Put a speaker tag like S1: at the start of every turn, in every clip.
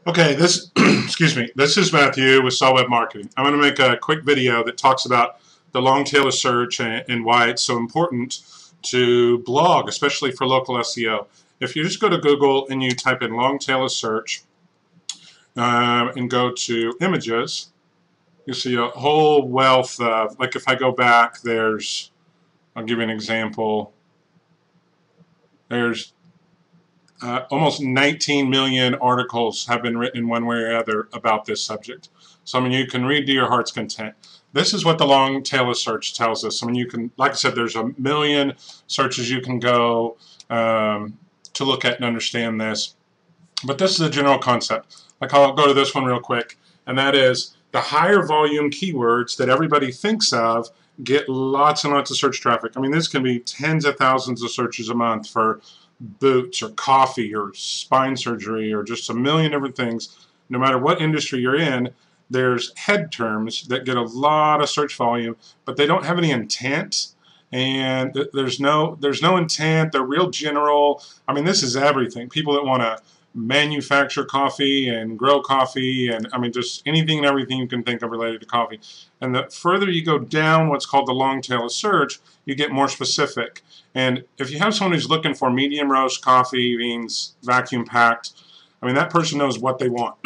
S1: Okay, this excuse me. This is Matthew with Saw Web Marketing. I'm going to make a quick video that talks about the long tail of search and why it's so important to blog, especially for local SEO. If you just go to Google and you type in long tail of search and go to images, you see a whole wealth of, like if I go back, I'll give you an example. There's almost 19 million articles have been written in one way or other about this subject. So, I mean, you can read to your heart's content. This is what the long tail of search tells us. I mean, you can, like I said, there's a million searches you can go to look at and understand this. But this is a general concept. Like, I'll go to this one real quick, and that is the higher volume keywords that everybody thinks of get lots and lots of search traffic. I mean, this can be tens of thousands of searches a month for boots or coffee or spine surgery or just a million different things. No matter what industry you're in, there's head terms that get a lot of search volume, but they don't have any intent, and there's no intent. They're real general. I mean, this is everything. People that want to manufacture coffee and grow coffee, and I mean just anything and everything you can think of related to coffee. And the further you go down what's called the long tail of search, you get more specific. And if you have someone who's looking for medium roast coffee beans, vacuum packed, I mean, that person knows what they want.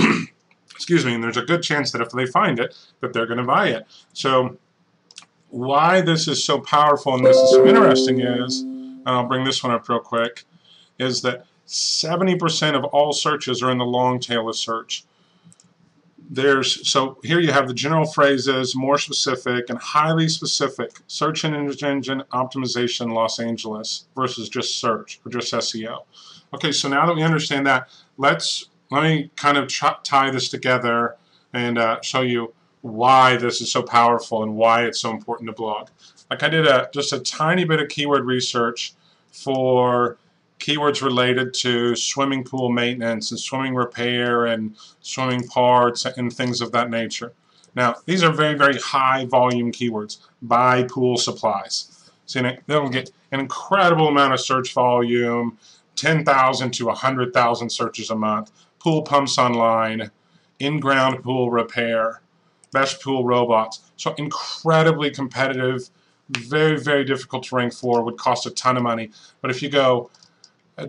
S1: Excuse me, and there's a good chance that if they find it, that they're going to buy it. So why this is so powerful and this is so interesting is, and I'll bring this one up real quick, is that 70% of all searches are in the long tail of search. So here you have the general phrases, more specific and highly specific. Search engine optimization Los Angeles versus just search or just SEO. Okay, so now that we understand that, let me kind of tie this together and show you why this is so powerful and why it's so important to blog. Like I did just a tiny bit of keyword research for keywords related to swimming pool maintenance and swimming repair and swimming parts and things of that nature. Now, these are very, very high volume keywords. Buy pool supplies. So they'll get an incredible amount of search volume, 10,000 to 100,000 searches a month. Pool pumps online, in-ground pool repair, best pool robots. So incredibly competitive, very, very difficult to rank for, would cost a ton of money. But if you go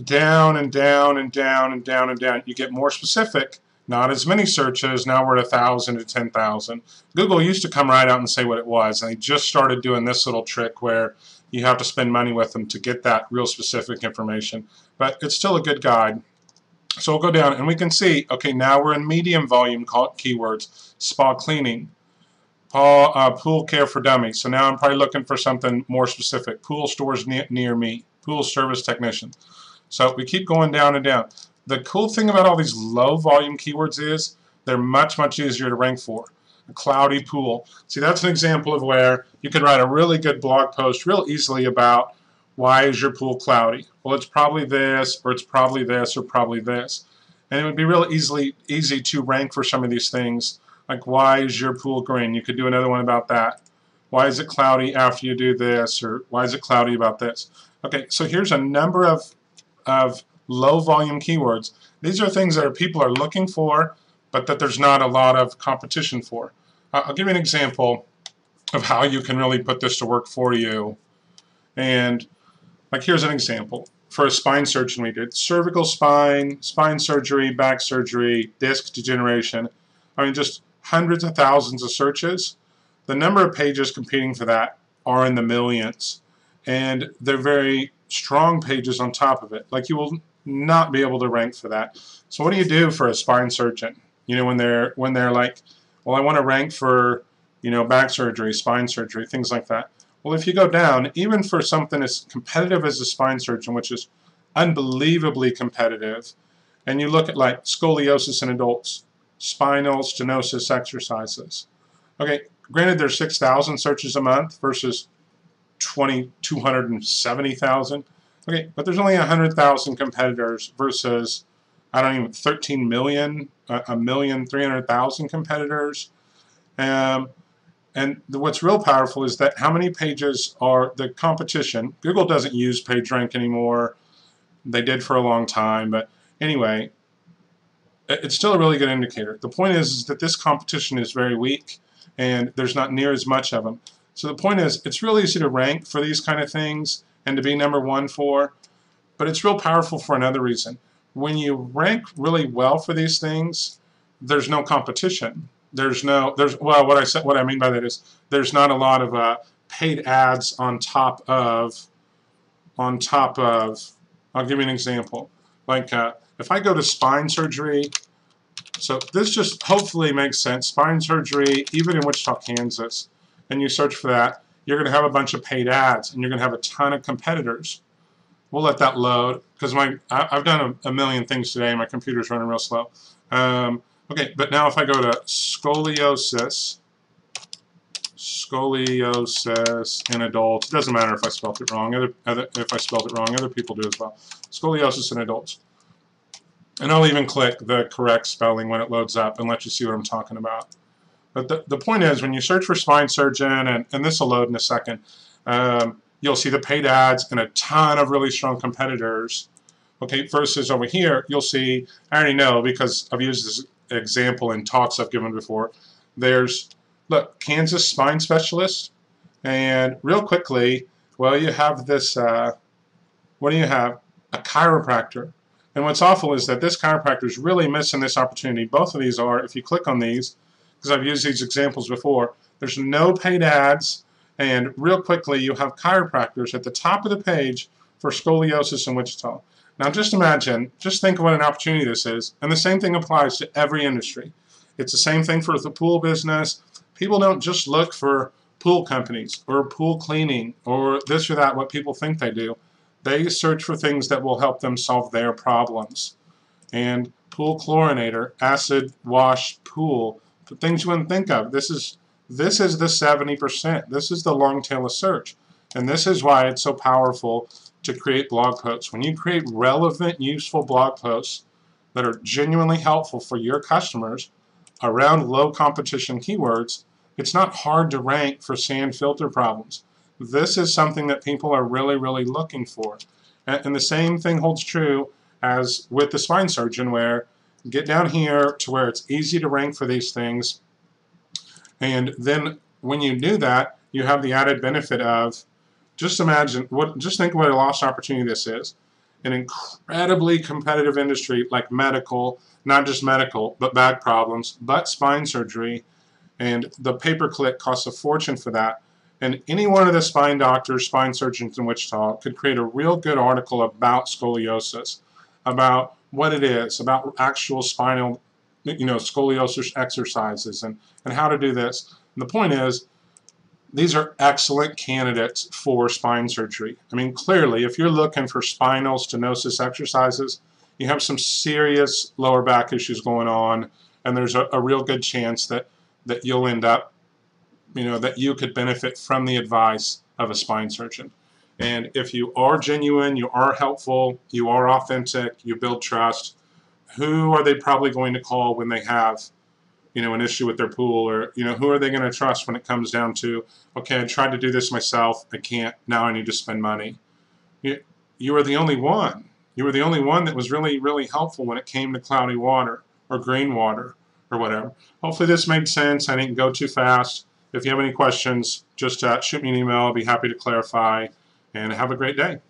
S1: down and down and down and down and down, you get more specific. Not as many searches. Now we're at 1,000 to 10,000. Google used to come right out and say what it was, and they just started doing this little trick where you have to spend money with them to get that real specific information. But it's still a good guide. So we'll go down and we can see, okay, now we're in medium volume keywords. Spa cleaning, pool care for dummies. So now I'm probably looking for something more specific. Pool stores near me. Pool service technician. So we keep going down and down. The cool thing about all these low volume keywords is they're much, much easier to rank for. A cloudy pool. See, that's an example of where you can write a really good blog post real easily about why is your pool cloudy? Well, it's probably this, or it's probably this, or probably this. And it would be real easy to rank for some of these things, like why is your pool green? You could do another one about that. Why is it cloudy after you do this, or why is it cloudy about this? Okay, so here's a number of low volume keywords. These are things that people are looking for, but that there's not a lot of competition for. I'll give you an example of how you can really put this to work for you. And like here's an example for a spine surgeon we did. Cervical spine, spine surgery, back surgery, disc degeneration. I mean, just hundreds of thousands of searches. The number of pages competing for that are in the millions. And they're very strong pages on top of it. Like you will not be able to rank for that. So what do you do for a spine surgeon? You know, when they're like, well, I want to rank for, you know, back surgery, spine surgery, things like that. Well, if you go down, even for something as competitive as a spine surgeon, which is unbelievably competitive, and you look at like scoliosis in adults, spinal stenosis exercises. Okay, granted there's 6,000 searches a month versus 270,000. Okay, but there's only 100,000 competitors versus, I don't even, 13 million, 1,300,000 competitors. And what's real powerful is that how many pages are the competition. Google doesn't use PageRank anymore. They did for a long time, but anyway, it's still a really good indicator. The point is that this competition is very weak and there's not near as much of them. So the point is, it's really easy to rank for these kind of things and to be number one for, but it's real powerful for another reason. When you rank really well for these things, there's no competition. Well, what I mean by that is there's not a lot of paid ads on top of, I'll give you an example. Like if I go to spine surgery, so this just hopefully makes sense. Spine surgery, even in Wichita, Kansas, and you search for that, you're going to have a bunch of paid ads, and you're going to have a ton of competitors. We'll let that load, because I've done a million things today, and my computer's running real slow. Okay, but now if I go to scoliosis in adults, it doesn't matter if I spelled it wrong. If I spelled it wrong, other people do as well. Scoliosis in adults. And I'll even click the correct spelling when it loads up and let you see what I'm talking about. But the point is, when you search for spine surgeon, and this will load in a second, you'll see the paid ads and a ton of really strong competitors. Okay, versus over here, you'll see, I already know because I've used this example in talks I've given before. There's, look, Kansas spine specialist, and real quickly, well, you have this, what do you have? A chiropractor. And what's awful is that this chiropractor is really missing this opportunity. Both of these are, if you click on these, because I've used these examples before, there's no paid ads, and real quickly you have chiropractors at the top of the page for scoliosis in Wichita. Now just imagine, just think of what an opportunity this is, and the same thing applies to every industry. It's the same thing for the pool business. People don't just look for pool companies or pool cleaning or this or that, what people think they do. They search for things that will help them solve their problems. And pool chlorinator, acid wash pool, the things you wouldn't think of. This is the 70%. This is the long tail of search. And this is why it's so powerful to create blog posts. When you create relevant, useful blog posts that are genuinely helpful for your customers around low competition keywords, it's not hard to rank for sand filter problems. This is something that people are really, really looking for. And the same thing holds true as with the spine surgeon, where get down here to where it's easy to rank for these things. And then when you do that, you have the added benefit of, just think what a lost opportunity this is. An incredibly competitive industry like medical, not just medical, but back problems, but spine surgery, and the pay-per-click costs a fortune for that. And any one of the spine doctors, spine surgeons in Wichita could create a real good article about scoliosis, about what it is, about actual spinal, scoliosis exercises and how to do this. And the point is, these are excellent candidates for spine surgery. I mean, clearly, if you're looking for spinal stenosis exercises, you have some serious lower back issues going on, and there's a real good chance that you'll end up, that you could benefit from the advice of a spine surgeon. And if you are genuine, you are helpful, you are authentic, you build trust, who are they probably going to call when they have, an issue with their pool? Or, who are they going to trust when it comes down to, okay, I tried to do this myself, I can't, now I need to spend money. You were the only one. You were the only one that was really, really helpful when it came to cloudy water or green water or whatever. Hopefully this made sense. I didn't go too fast. If you have any questions, just shoot me an email. I'll be happy to clarify, and have a great day.